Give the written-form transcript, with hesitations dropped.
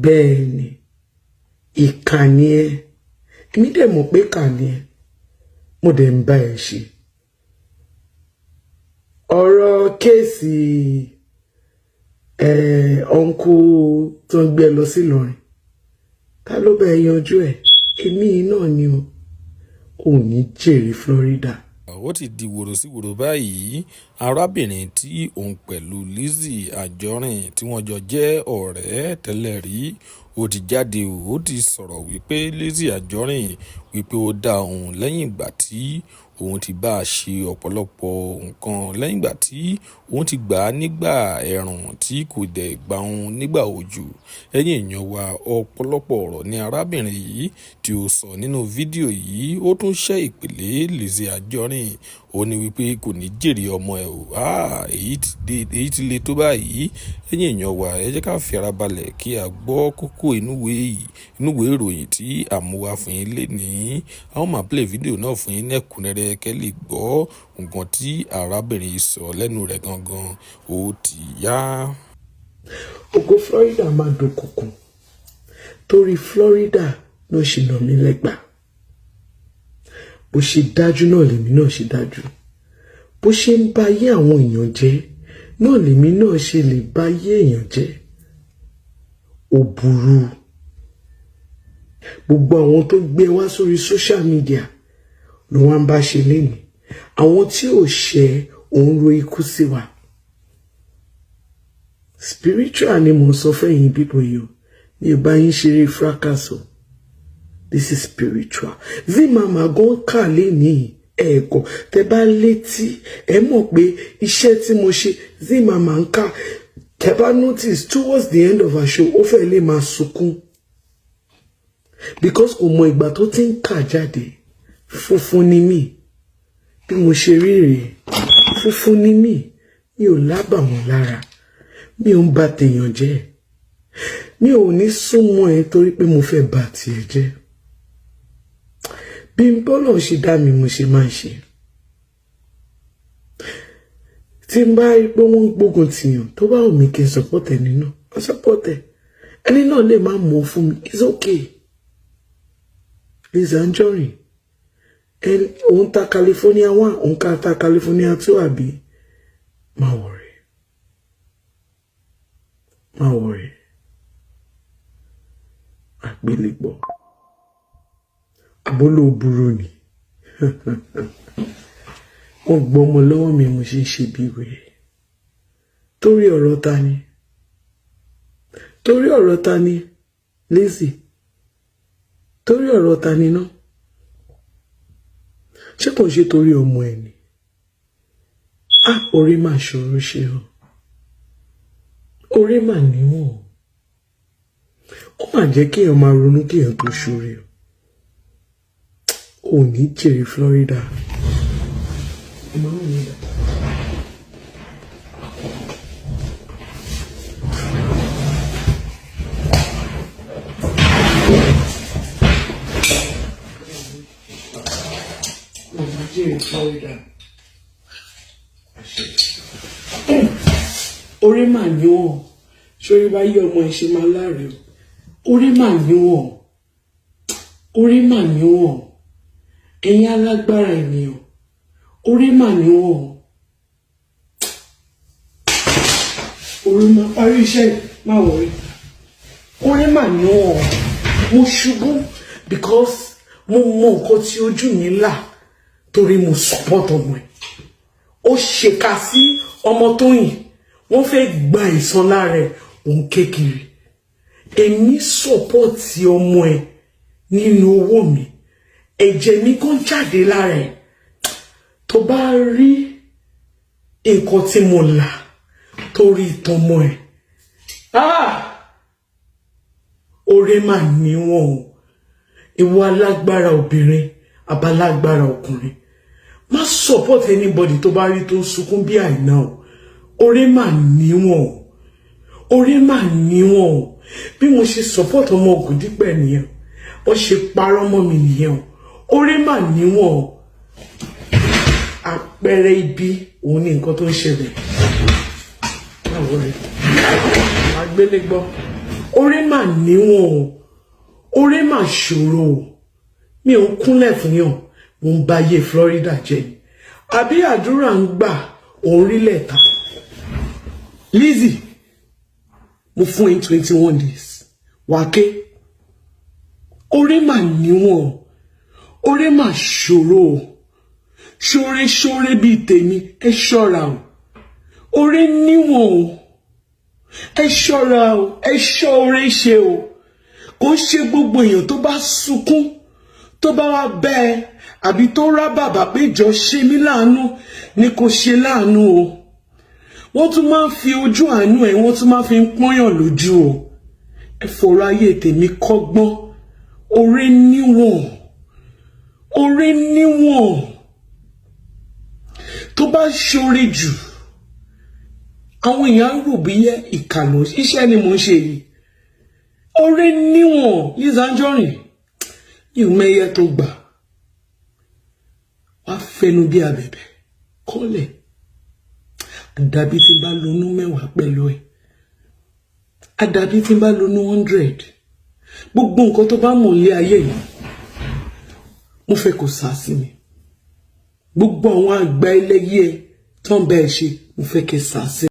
bẹ́ẹ̀ ni ìkànnì ẹ èmi dẹ̀ mọ̀ pé kànnì ẹ mo dẹ̀ ń bá ẹ ṣe ọ̀rọ̀ kéèsì ọ̀nkú tó ń gbé lọ sí Ìlọrin ta ló bá ẹ yanjú ẹ èmi náà ni o ò ní jèrè Florida. Ó ti di wòrò sí wòrò báyìí arábìnrin tí òun pẹ̀lú Lizzy Anjorin tí wọ́n jọ jẹ́ ọ̀rẹ́ tẹ́lẹ̀ rí ó ti jáde ó ti sọ̀rọ̀ wípé Lizzy Anjorin wípé ó dá òun lẹ́yìn ìgbà tí òun ti bá a ṣe ọ̀pọ̀lọpọ̀ nǹkan lẹ́yìn ìgbà tí òun ti gbà á nígbà ẹ̀rùn tí kò dẹ̀ gbà òun nígbà òjò. Ẹ̀yin èèyàn wa ọ̀pọ̀lọpọ̀ ọ̀rọ̀ ni arábìnrin yìí tí ó sọ nínú fídíò yìí ó tún ṣẹ́ ìpèlé Lizzy Anjorin ó ní wípé kò ní jèrè ọmọ ẹ̀ o èyí ti le tó báyìí. Ẹ̀yin èèyàn wa ẹ jẹ́ ká fi ara balẹ̀ kí a gbọ́ kókó inúwèé ìròyìn tí a mú wá fún yín lénìí. A ó máa play fídíò náà fún yín lẹ́kùnrẹ́rẹ́ kẹ́ lè gbọ́ nǹkan tí arábìnrin yìí sọ lẹ́nu rẹ̀ gangan ó ti yá. Ògo Florida máa dòkùnkùn torí Florida ló ṣe nà mí lẹ́gbàá bó ṣe dájú náà lèmi náà ṣe dájú bó ṣe ń bá yé àwọn èèyàn jẹ́ náà lèmi náà ṣe lè bá yé èèyàn jẹ́ ó burú gbogbo àwọn tó gbé wá sórí social media ló wá ń bá ṣe lénìí àwọn tí ò ṣe òun ro ikú sí wa spiritual ni mo sọ fẹ́yìn bíbọ̀ yìí o mi ò bá yín ṣeré fracasso. This is spiritual. Zí màmá gan kà lénìí ẹ̀ẹ̀kọ́ tẹ bá létí ẹ mọ̀ pé iṣẹ́ tí mo ṣe Zí màmá ń kà tẹ bá notice towards the end of our show ó fẹ́ lè máa sunkún because kò mọ ìgbà tó ti ń kà jáde funfun ni mí bí mo ṣe rí rèé funfun ni mí mi ò lábàwọ́n lára mi ò ń bà tèèyàn jẹ́ mi ò ní súnmọ́ ẹ torí pé mo fẹ́ bà tiẹ̀ jẹ́ bí n bọ́lọ̀ ṣe dá mi mo ṣe máa ń ṣe tí n bá rí pé wọ́n ń gbógun tìyàn tó bá wù mí kí n support ẹni náà wọ́n support ẹni náà lè má mọ̀ fún mi it's okay. Lizzy Anjorin òun ta California 1 òun ká ta California 2 àbí má worry àgbélébọ̀ àbólò burú ni wọ́n gbọ́ ọmọ lọ́wọ́ mi mo ṣe ń ṣe bí wèrè torí ọ̀rọ̀ ta ni Lizzy torí ọ̀rọ̀ ta ni náà ṣé kò ṣe torí ọmọ ẹ̀ ni orí mà ṣòro ṣe o orí mà níwọ̀n ó mà jẹ́ kí èèyàn máa ronú kí èèyàn tó ṣoore ò ní jèrè Florida. Orí mà níwọ̀n sórí bá yí ọmọ ẹ̀ ṣe máa láre o orí mà níwọ̀n ẹ̀yin alágbára ènìyàn orí mà níwọ̀n orí mà parí iṣẹ́ má wọrí orí mà níwọ̀n mo ṣubú because mo mọ nǹkan tí ojú mi là torí mo support ọmọ ẹ̀ ó ṣèkà sí ọmọ Tóyìn wọ́n fẹ́ gba ìsan lára ẹ̀ òun kékeré èmi support ọmọ ẹ̀ nínú owó mi ẹ̀jẹ̀ mi kàn jáde lára ẹ̀ tó bá rí nǹkan tí mo là torí ìtọ́mọ ẹ̀ oore mà níwọ̀n o ìwọ alágbára obìnrin abalágbára ọkùnrin má support anybody tó bá rí tó sunkún bí àìná o oore mà níwọ̀n o bí mo ṣe support ọmọ Ògúndípẹ̀ nìyẹn wọ́n ṣe parọ́ mọ́ mi nìyẹn o oore mà níwọ̀n o àpẹẹrẹ ibi òun ni nǹkan tó ń ṣẹlẹ̀ báwo rẹ agbélégbọ́ oore mà níwọ̀n oore mà ṣòro mi ò kúnlẹ̀ fún yàn mo ń bá yé Florida jẹ́ àbí àdúrà ń gbà òun rí lẹ́ta Lizzy mo fún ẹ 21 days wáké oore mà níwọ̀n oore mà ṣòro ṣóre bíi tèmi ẹ ṣọ́ra o oore níwọ̀n o ẹ ṣọ́ra o ẹ ṣọ́ oore ṣe o kò ṣe gbogbo èèyàn tó bá sunkún tó bá wá bẹ́ẹ̀ àbí tó rá bàbá pé jọ ṣe mí láàánú ni kò ṣe láàánú o wọ́n tún máa ń fi ojú àánú ẹ̀ wọ́n tún máa fi ń pọ́nyàn lójú o ẹ fọ̀rọ̀ ayé tèmi kọ́gbọ́n oore níwọ̀n oore níwọ̀n tó bá ṣoore jù àwọn èèyàn rò bí yẹ ìkàlò iṣẹ́ ni mò ń ṣe yìí oore níwọ̀n Lizzy Anjorin ìmẹ̀yẹ tó gbà wá fẹnu bí abẹ̀bẹ̀ kọ́lẹ̀ àdàbí tí bá lonú 10 pẹ̀lú ẹ̀ àdàbí tí bá lonú 100 gbogbo nǹkan tó bá mọ̀ lé ayé yìí mo fẹ́ kó sá sí mi gbogbo àwọn àgbà ẹlẹ́yẹ tó ń bẹ́ẹ̀ ṣe mo fẹ́ kẹ́ sá sí